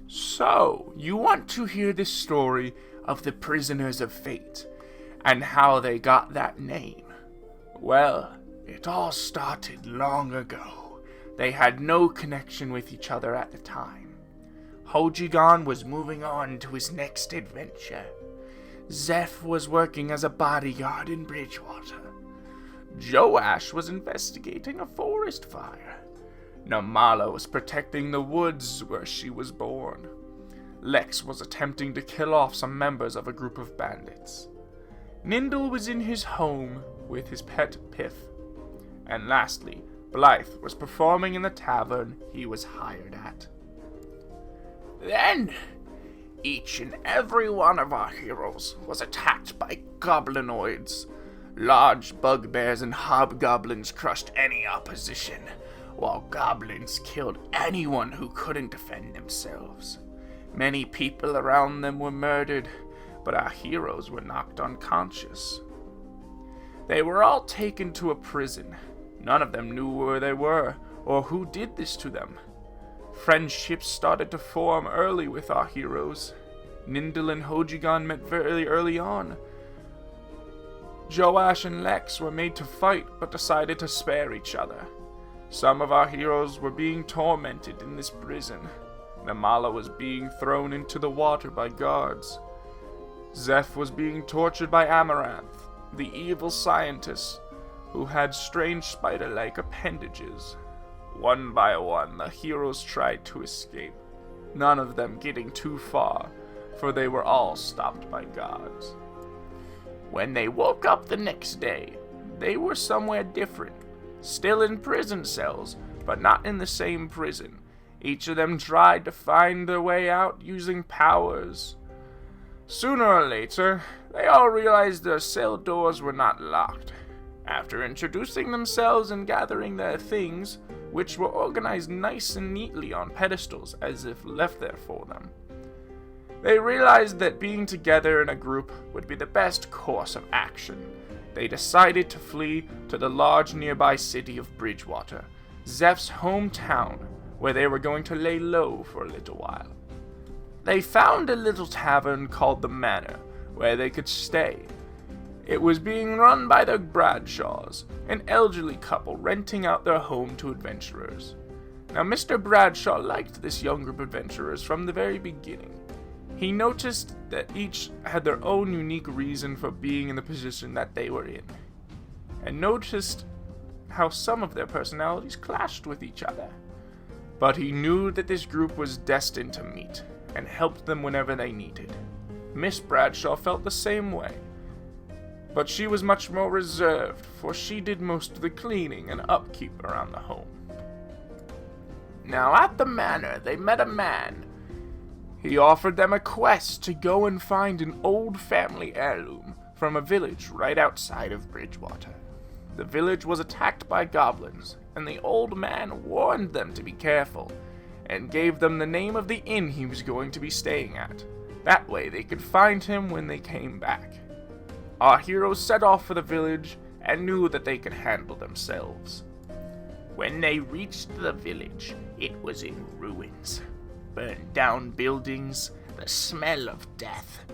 So, you want to hear the story of the Prisoners of Fate, and how they got that name? Well, it all started long ago. They had no connection with each other at the time. Hojigan was moving on to his next adventure. Zeph was working as a bodyguard in Bridgewater. Joash was investigating a forest fire. Namala was protecting the woods where she was born. Lex was attempting to kill off some members of a group of bandits. Nindle was in his home with his pet Piff. And lastly, Blythe was performing in the tavern he was hired at. Then, each and every one of our heroes was attacked by goblinoids. Large bugbears and hobgoblins crushed any opposition, while goblins killed anyone who couldn't defend themselves. Many people around them were murdered, but our heroes were knocked unconscious. They were all taken to a prison. None of them knew where they were, or who did this to them. Friendships started to form early with our heroes. Nindle and Hojigan met very early on. Joash and Lex were made to fight, but decided to spare each other. Some of our heroes were being tormented in this prison. Namala was being thrown into the water by guards. Zeph was being tortured by Amaranth, the evil scientist, who had strange spider-like appendages. One by one, the heroes tried to escape, none of them getting too far, for they were all stopped by guards. When they woke up the next day, they were somewhere different, still in prison cells, but not in the same prison. Each of them tried to find their way out using powers. Sooner or later, they all realized their cell doors were not locked. After introducing themselves and gathering their things, which were organized nice and neatly on pedestals as if left there for them, they realized that being together in a group would be the best course of action. They decided to flee to the large nearby city of Bridgewater, Zeph's hometown, where they were going to lay low for a little while. They found a little tavern called the Manor, where they could stay. It was being run by the Bradshaws, an elderly couple renting out their home to adventurers. Now, Mr. Bradshaw liked this young group of adventurers from the very beginning. He noticed that each had their own unique reason for being in the position that they were in, and noticed how some of their personalities clashed with each other. But he knew that this group was destined to meet, and helped them whenever they needed. Miss Bradshaw felt the same way, but she was much more reserved, for she did most of the cleaning and upkeep around the home. Now at the manor, they met a man. He offered them a quest to go and find an old family heirloom from a village right outside of Bridgewater. The village was attacked by goblins, and the old man warned them to be careful, and gave them the name of the inn he was going to be staying at. That way they could find him when they came back. Our heroes set off for the village and knew that they could handle themselves. When they reached the village, it was in ruins. Burned down buildings, the smell of death,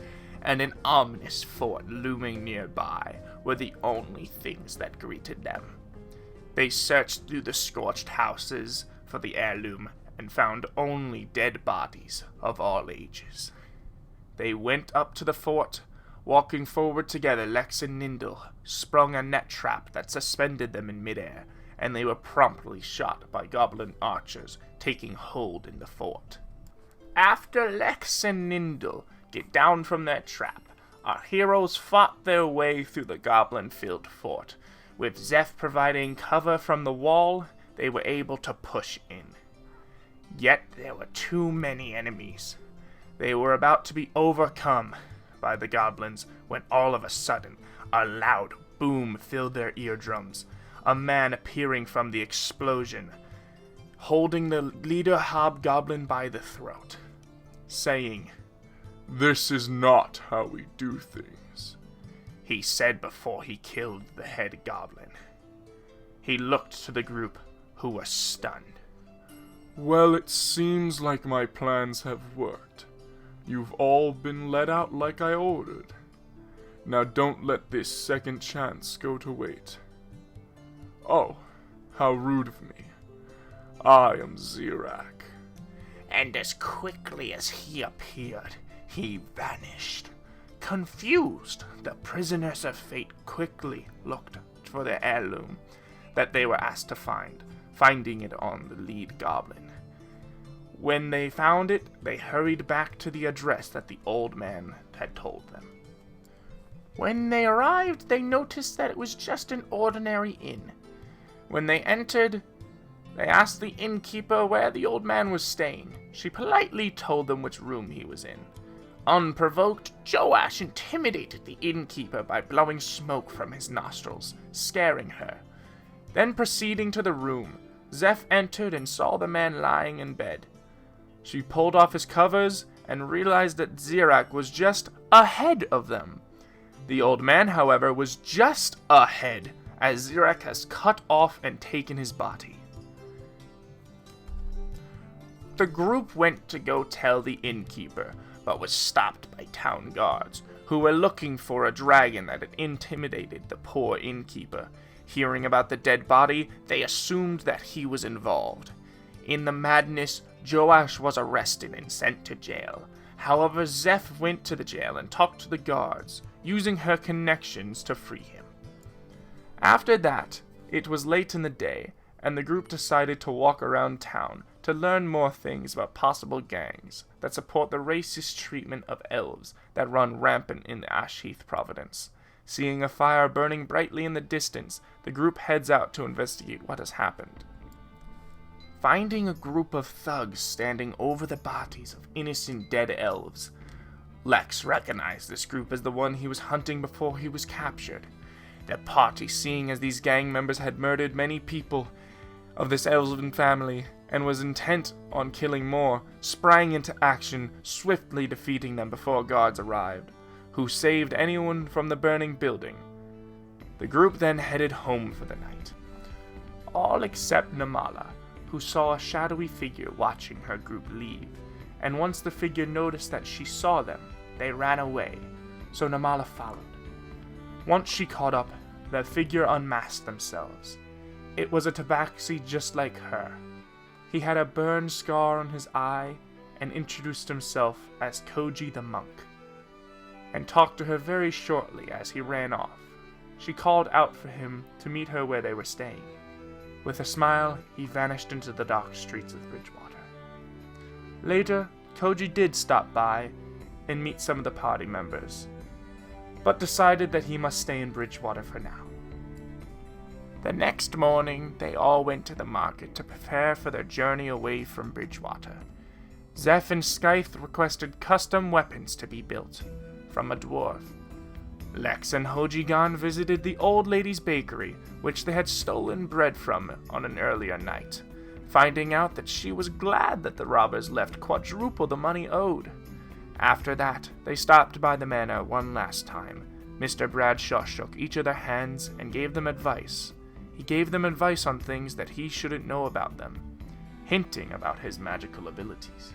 and an ominous fort looming nearby were the only things that greeted them. They searched through the scorched houses for the heirloom and found only dead bodies of all ages. They went up to the fort. Walking forward together, Lex and Nindle sprung a net trap that suspended them in midair, and they were promptly shot by goblin archers taking hold in the fort. After Lex and Nindle get down from their trap, our heroes fought their way through the goblin-filled fort. With Zeph providing cover from the wall, they were able to push in. Yet there were too many enemies. They were about to be overcome by the goblins when all of a sudden a loud boom filled their eardrums. A man appearing from the explosion, holding the leader hobgoblin by the throat, saying, "This is not how we do things," he said before he killed the head goblin. He looked to the group, who were stunned. Well, it seems like my plans have worked. You've all been let out like I ordered. Now don't let this second chance go to wait. Oh, how rude of me. I am Zerrack. And as quickly as he appeared, he vanished. Confused, the prisoners of fate quickly looked for the heirloom that they were asked to find, finding it on the lead goblin. When they found it, they hurried back to the address that the old man had told them. When they arrived, they noticed that it was just an ordinary inn. When they entered, they asked the innkeeper where the old man was staying. She politely told them which room he was in. Unprovoked, Joash intimidated the innkeeper by blowing smoke from his nostrils, scaring her. Then proceeding to the room, Zeph entered and saw the man lying in bed. She pulled off his covers and realized that Zerrack was just ahead of them. The old man, however, was just ahead, as Zerrack has cut off and taken his body. The group went to go tell the innkeeper, but was stopped by town guards, who were looking for a dragon that had intimidated the poor innkeeper. Hearing about the dead body, they assumed that he was involved. In the madness, Joash was arrested and sent to jail. However, Zeph went to the jail and talked to the guards, using her connections to free him. After that, it was late in the day, and the group decided to walk around town to learn more things about possible gangs that support the racist treatment of elves that run rampant in the Ashheath Province. Seeing a fire burning brightly in the distance, the group heads out to investigate what has happened. Finding a group of thugs standing over the bodies of innocent dead elves, Lex recognized this group as the one he was hunting before he was captured. The party, seeing as these gang members had murdered many people of this elven family and was intent on killing more, sprang into action, swiftly defeating them before guards arrived, who saved anyone from the burning building. The group then headed home for the night, all except Namala, who saw a shadowy figure watching her group leave, and once the figure noticed that she saw them, they ran away, so Namala followed. Once she caught up, the figure unmasked themselves. It was a tabaxi just like her. He had a burn scar on his eye and introduced himself as Koji the monk, and talked to her very shortly as he ran off. She called out for him to meet her where they were staying. With a smile, he vanished into the dark streets of Bridgewater. Later, Koji did stop by and meet some of the party members, but decided that he must stay in Bridgewater for now. The next morning, they all went to the market to prepare for their journey away from Bridgewater. Zeph and Scythe requested custom weapons to be built from a dwarf. Lex and Hojigan visited the old lady's bakery, which they had stolen bread from on an earlier night, finding out that she was glad that the robbers left quadruple the money owed. After that, they stopped by the manor one last time. Mr. Bradshaw shook each of their hands and gave them advice. He gave them advice on things that he shouldn't know about them, hinting about his magical abilities.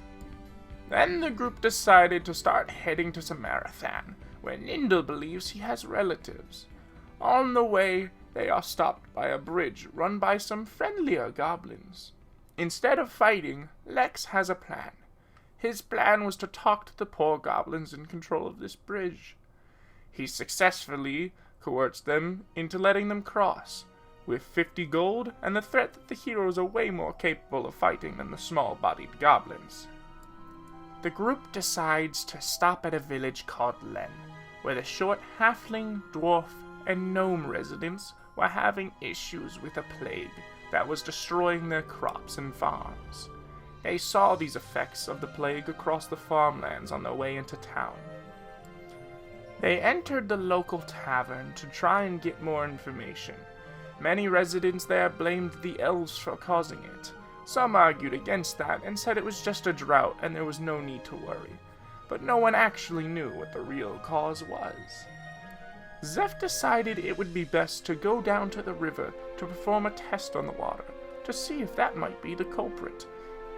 Then the group decided to start heading to Samarithan, where Nindel believes he has relatives. On the way, they are stopped by a bridge run by some friendlier goblins. Instead of fighting, Lex has a plan. His plan was to talk to the poor goblins in control of this bridge. He successfully coerced them into letting them cross, with 50 gold and the threat that the heroes are way more capable of fighting than the small-bodied goblins. The group decides to stop at a village called Len, where the short halfling, dwarf, and gnome residents were having issues with a plague that was destroying their crops and farms. They saw these effects of the plague across the farmlands on their way into town. They entered the local tavern to try and get more information. Many residents there blamed the elves for causing it. Some argued against that and said it was just a drought and there was no need to worry, but no one actually knew what the real cause was. Zeph decided it would be best to go down to the river to perform a test on the water to see if that might be the culprit.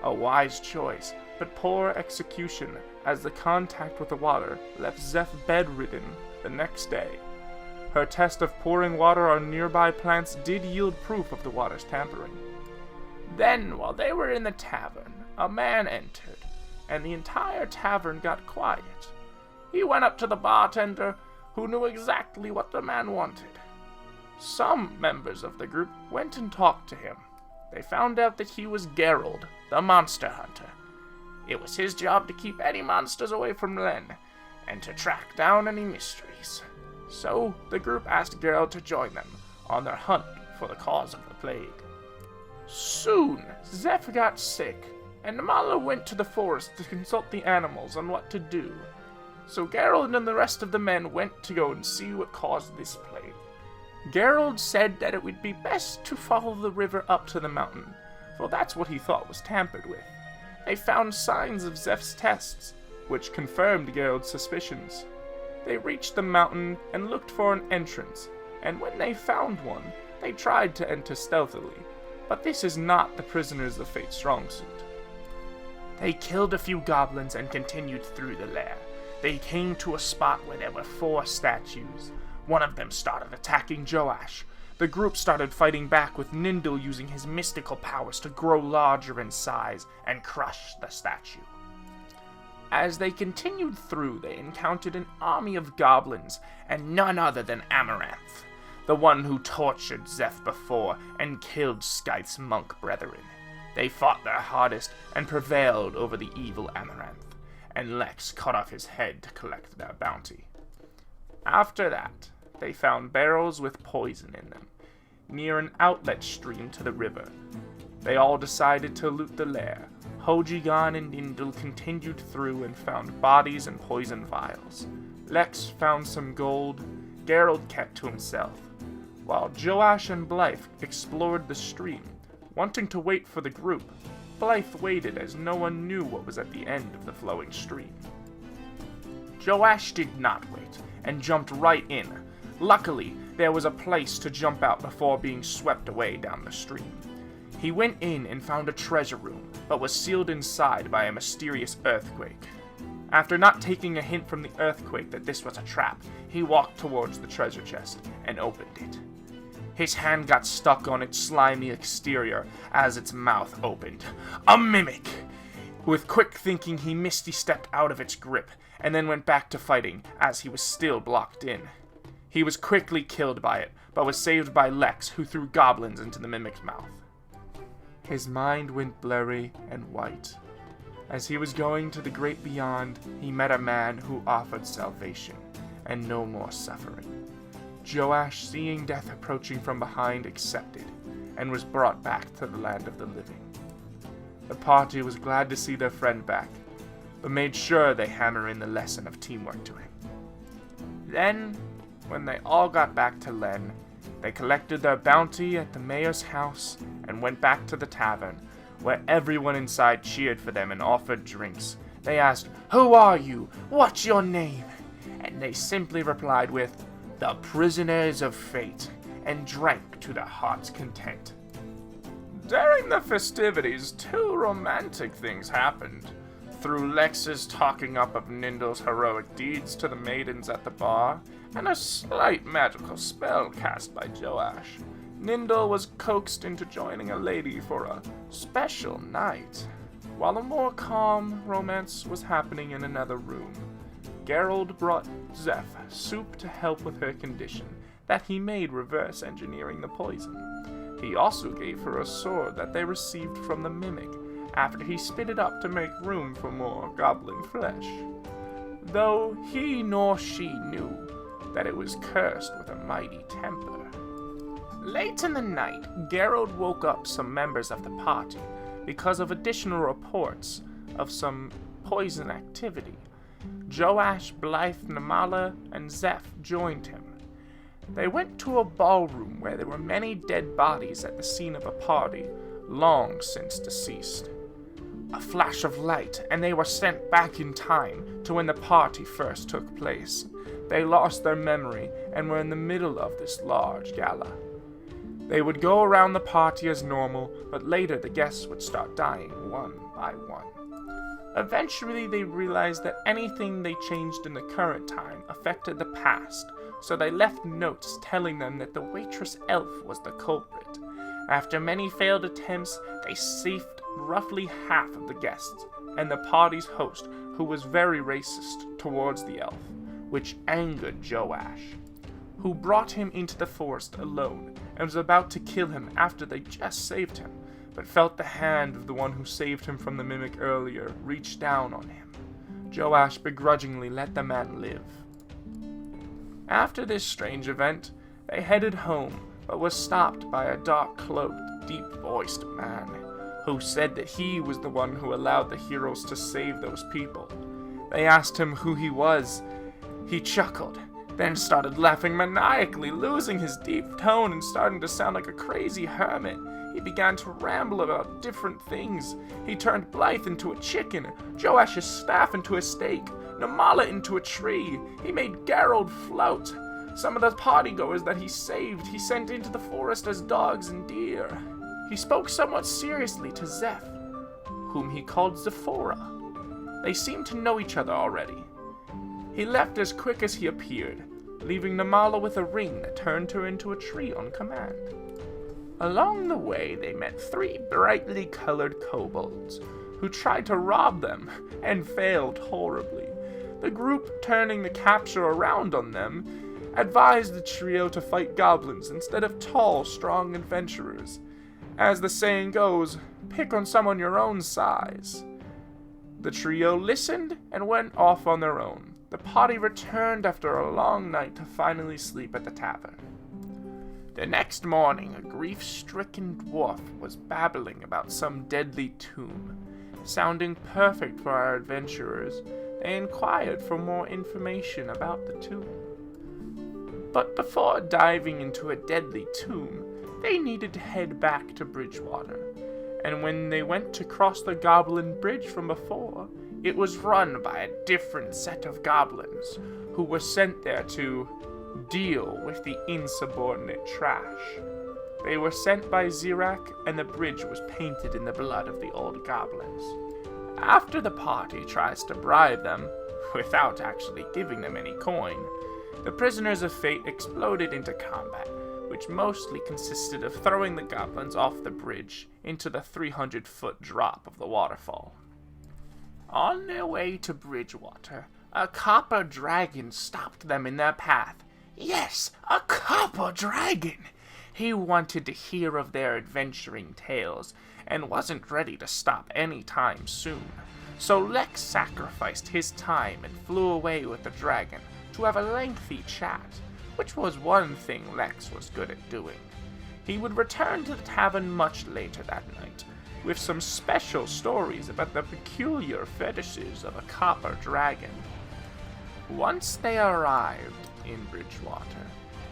A wise choice, but poor execution, as the contact with the water left Zeph bedridden the next day. Her test of pouring water on nearby plants did yield proof of the water's tampering. Then, while they were in the tavern, a man entered, and the entire tavern got quiet. He went up to the bartender, who knew exactly what the man wanted. Some members of the group went and talked to him. They found out that he was Geralt, the monster hunter. It was his job to keep any monsters away from Len, and to track down any mysteries. So, the group asked Geralt to join them on their hunt for the cause of the plague. Soon, Zeph got sick, and Mala went to the forest to consult the animals on what to do. So Geralt and the rest of the men went to go and see what caused this plague. Geralt said that it would be best to follow the river up to the mountain, for that's what he thought was tampered with. They found signs of Zeph's tests, which confirmed Geralt's suspicions. They reached the mountain and looked for an entrance, and when they found one, they tried to enter stealthily, but this is not the Prisoners of Fate's strong suit. They killed a few goblins and continued through the lair. They came to a spot where there were 4 statues. One of them started attacking Joash. The group started fighting back, with Nindel using his mystical powers to grow larger in size and crush the statue. As they continued through, they encountered an army of goblins, and none other than Amaranth, the one who tortured Zeph before and killed Scythe's monk brethren. They fought their hardest and prevailed over the evil Amaranth, and Lex cut off his head to collect their bounty. After that, they found barrels with poison in them, near an outlet stream to the river. They all decided to loot the lair. Hojigan and Nindel continued through and found bodies and poison vials. Lex found some gold. Geralt kept to himself, while Joash and Blythe explored the stream. Wanting to wait for the group, Blythe waited as no one knew what was at the end of the flowing stream. Joash did not wait, and jumped right in. Luckily, there was a place to jump out before being swept away down the stream. He went in and found a treasure room, but was sealed inside by a mysterious earthquake. After not taking a hint from the earthquake that this was a trap, he walked towards the treasure chest and opened it. His hand got stuck on its slimy exterior as its mouth opened. A mimic! With quick thinking, he misty-stepped out of its grip, and then went back to fighting, as he was still blocked in. He was quickly killed by it, but was saved by Lex, who threw goblins into the mimic's mouth. His mind went blurry and white. As he was going to the great beyond, he met a man who offered salvation, and no more suffering. Joash, seeing death approaching from behind, accepted, and was brought back to the land of the living. The party was glad to see their friend back, but made sure they hammer in the lesson of teamwork to him. Then, when they all got back to Len, they collected their bounty at the mayor's house and went back to the tavern, where everyone inside cheered for them and offered drinks. They asked, "Who are you? What's your name?" And they simply replied with, "The Prisoners of Fate," and drank to their heart's content. During the festivities, 2 romantic things happened. Through Lex's talking up of Nindel's heroic deeds to the maidens at the bar, and a slight magical spell cast by Joash, Nindel was coaxed into joining a lady for a special night, while a more calm romance was happening in another room. Geralt brought Zeph soup to help with her condition, that he made reverse engineering the poison. He also gave her a sword that they received from the mimic, after he spit it up to make room for more goblin flesh, though he nor she knew that it was cursed with a mighty temper. Late in the night, Geralt woke up some members of the party because of additional reports of some poison activity. Joash, Blythe, Namala, and Zeph joined him. They went to a ballroom where there were many dead bodies at the scene of a party long since deceased. A flash of light, and they were sent back in time to when the party first took place. They lost their memory and were in the middle of this large gala. They would go around the party as normal, but later the guests would start dying one by one. Eventually, they realized that anything they changed in the current time affected the past, so they left notes telling them that the waitress elf was the culprit. After many failed attempts, they saved roughly half of the guests, and the party's host, who was very racist towards the elf, which angered Joash, who brought him into the forest alone and was about to kill him after they just saved him, but felt the hand of the one who saved him from the mimic earlier reach down on him. Joash begrudgingly let the man live. After this strange event, they headed home, but was stopped by a dark-cloaked, deep-voiced man, who said that he was the one who allowed the heroes to save those people. They asked him who he was. He chuckled, then started laughing maniacally, losing his deep tone and starting to sound like a crazy hermit. He began to ramble about different things. He turned Blythe into a chicken, Joash's staff into a steak, Namala into a tree. He made Geralt float. Some of the partygoers that he saved, he sent into the forest as dogs and deer. He spoke somewhat seriously to Zeph, whom he called Zephora. They seemed to know each other already. He left as quick as he appeared, leaving Namala with a ring that turned her into a tree on command. Along the way, they met 3 brightly colored kobolds, who tried to rob them and failed horribly. The group, turning the capture around on them, advised the trio to fight goblins instead of tall, strong adventurers. As the saying goes, pick on someone your own size. The trio listened and went off on their own. The party returned after a long night to finally sleep at the tavern. The next morning, a grief-stricken dwarf was babbling about some deadly tomb. Sounding perfect for our adventurers, they inquired for more information about the tomb. But before diving into a deadly tomb, they needed to head back to Bridgewater. And when they went to cross the Goblin Bridge from before, it was run by a different set of goblins, who were sent there to deal with the insubordinate trash. They were sent by Zerrack, and the bridge was painted in the blood of the old goblins. After the party tries to bribe them, without actually giving them any coin, the prisoners of fate exploded into combat, which mostly consisted of throwing the goblins off the bridge into the 300-foot drop of the waterfall. On their way to Bridgewater, a copper dragon stopped them in their path. Yes, a copper dragon! He wanted to hear of their adventuring tales, and wasn't ready to stop any time soon. So Lex sacrificed his time and flew away with the dragon to have a lengthy chat, which was one thing Lex was good at doing. He would return to the tavern much later that night, with some special stories about the peculiar fetishes of a copper dragon. Once they arrived in Bridgewater,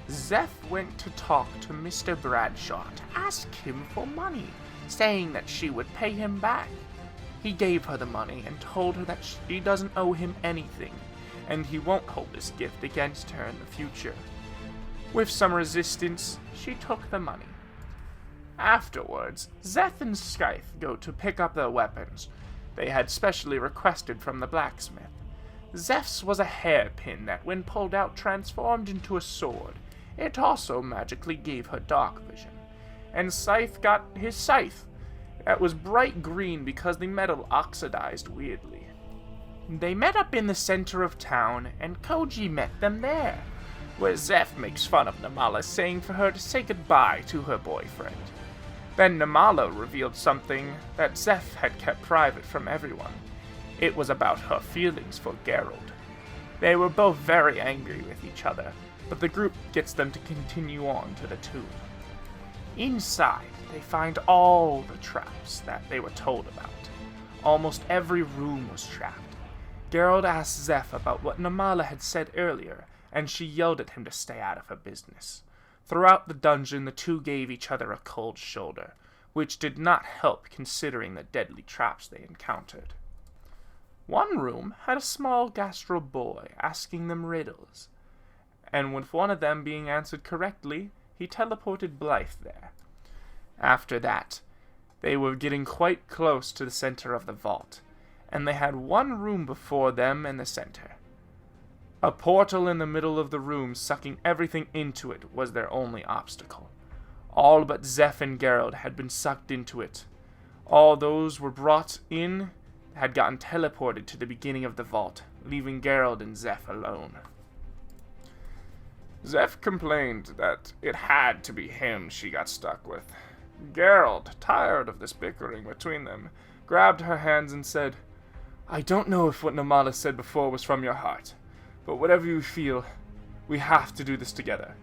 Zeph went to talk to Mr. Bradshaw to ask him for money, saying that she would pay him back. He gave her the money and told her that she doesn't owe him anything, and he won't hold this gift against her in the future. With some resistance, she took the money. Afterwards, Zeph and Scythe go to pick up their weapons they had specially requested from the blacksmith. Zeph's was a hairpin that, when pulled out, transformed into a sword. It also magically gave her dark vision. And Scythe got his scythe. That was bright green because the metal oxidized weirdly. They met up in the center of town, and Koji met them there, where Zeph makes fun of Namala, saying for her to say goodbye to her boyfriend. Then Namala revealed something that Zeph had kept private from everyone. It was about her feelings for Geralt. They were both very angry with each other, but the group gets them to continue on to the tomb. Inside, they find all the traps that they were told about. Almost every room was trapped. Geralt asked Zeph about what Namala had said earlier, and she yelled at him to stay out of her business. Throughout the dungeon, the two gave each other a cold shoulder, which did not help considering the deadly traps they encountered. One room had a small gastro boy asking them riddles, and with one of them being answered correctly, he teleported Blythe there. After that, They were getting quite close to the center of the vault, and they had one room before them in the center. A portal in the middle of the room, sucking everything into it, was their only obstacle. All but Zeph and Geralt had been sucked into it. All those were brought in had gotten teleported to the beginning of the vault, leaving Geralt and Zeph alone. Zeph complained that it had to be him she got stuck with. Geralt, tired of this bickering between them, grabbed her hands and said, "I don't know if what Namala said before was from your heart, but whatever you feel, we have to do this together."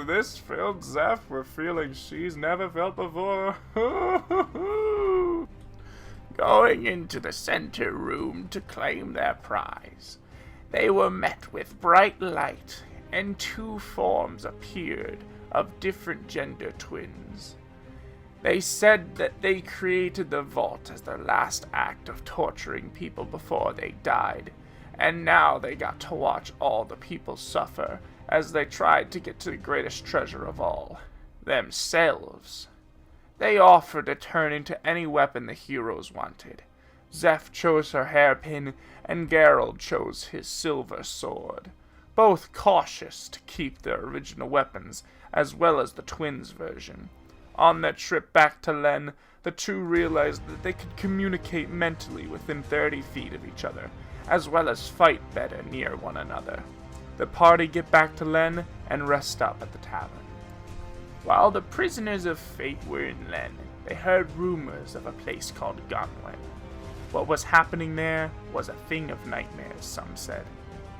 This filled Zeph with feelings she's never felt before. Going into the center room to claim their prize, they were met with bright light, and two forms appeared of different gender twins. They said that they created the vault as their last act of torturing people before they died, and now they got to watch all the people suffer as they tried to get to the greatest treasure of all, themselves. They offered to turn into any weapon the heroes wanted. Zeph chose her hairpin, and Geralt chose his silver sword, both cautious to keep their original weapons, as well as the twins' version. On their trip back to Len, the two realized that they could communicate mentally within 30 feet of each other, as well as fight better near one another. The party get back to Len and rest up at the tavern. While the prisoners of fate were in Len, they heard rumors of a place called Gonwen. What was happening there was a thing of nightmares, some said.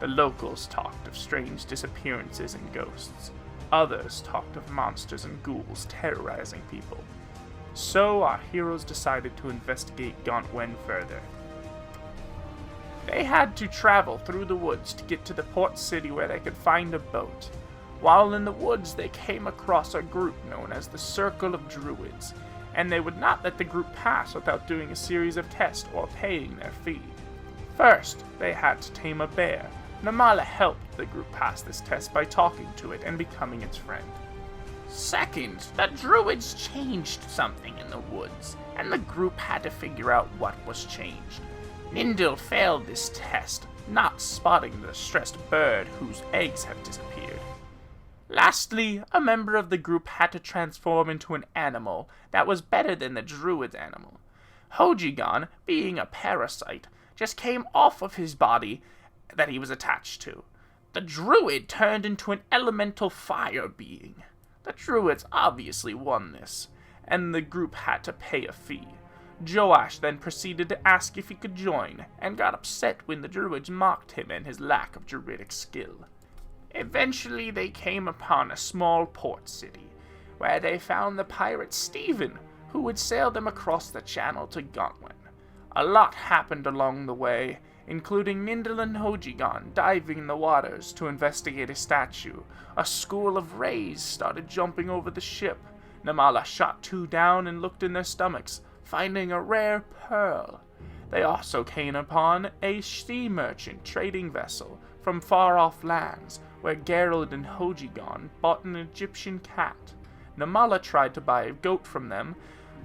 The locals talked of strange disappearances and ghosts. Others talked of monsters and ghouls terrorizing people. So our heroes decided to investigate Gonwen further. They had to travel through the woods to get to the port city where they could find a boat. While in the woods, they came across a group known as the Circle of Druids, and they would not let the group pass without doing a series of tests or paying their fee. First, they had to tame a bear. Namala helped the group pass this test by talking to it and becoming its friend. Second, the Druids changed something in the woods, and the group had to figure out what was changed. Nindil failed this test, not spotting the stressed bird whose eggs have disappeared. Lastly, a member of the group had to transform into an animal that was better than the Druid's animal. Hojigan, being a parasite, just came off of his body that he was attached to. The Druid turned into an elemental fire being. The Druids obviously won this, and the group had to pay a fee. Joash then proceeded to ask if he could join, and got upset when the Druids mocked him and his lack of druidic skill. Eventually they came upon a small port city, where they found the pirate Stephen, who would sail them across the channel to Gonwen. A lot happened along the way, including Nindal and Hojigan diving in the waters to investigate a statue. A school of rays started jumping over the ship. Namala shot two down and looked in their stomachs, finding a rare pearl. They also came upon a sea merchant trading vessel from far-off lands, where Geralt and Hojigan bought an Egyptian cat. Namala tried to buy a goat from them,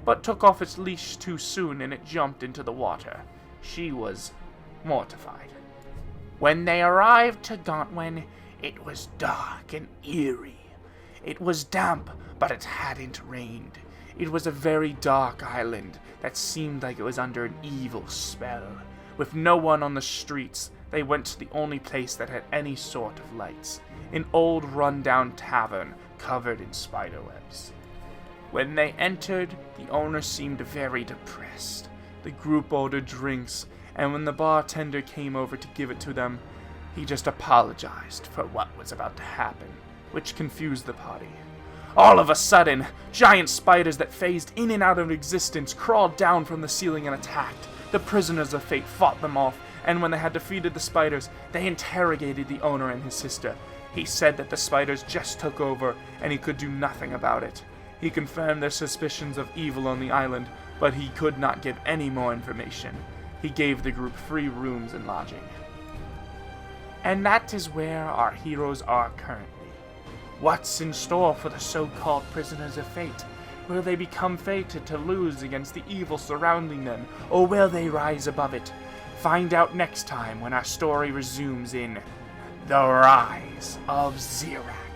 but took off its leash too soon and it jumped into the water. She was mortified. When they arrived to Gonwen, it was dark and eerie. It was damp, but it hadn't rained. It was a very dark island that seemed like it was under an evil spell. With no one on the streets, they went to the only place that had any sort of lights, an old run-down tavern covered in spiderwebs. When they entered, the owner seemed very depressed. The group ordered drinks, and when the bartender came over to give it to them, he just apologized for what was about to happen, which confused the party. All of a sudden, giant spiders that phased in and out of existence crawled down from the ceiling and attacked. The prisoners of fate fought them off, and when they had defeated the spiders, they interrogated the owner and his sister. He said that the spiders just took over, and he could do nothing about it. He confirmed their suspicions of evil on the island, but he could not give any more information. He gave the group free rooms and lodging. And that is where our heroes are currently. What's in store for the so-called prisoners of fate? Will they become fated to lose against the evil surrounding them, or will they rise above it? Find out next time when our story resumes in The Rise of Zerrack.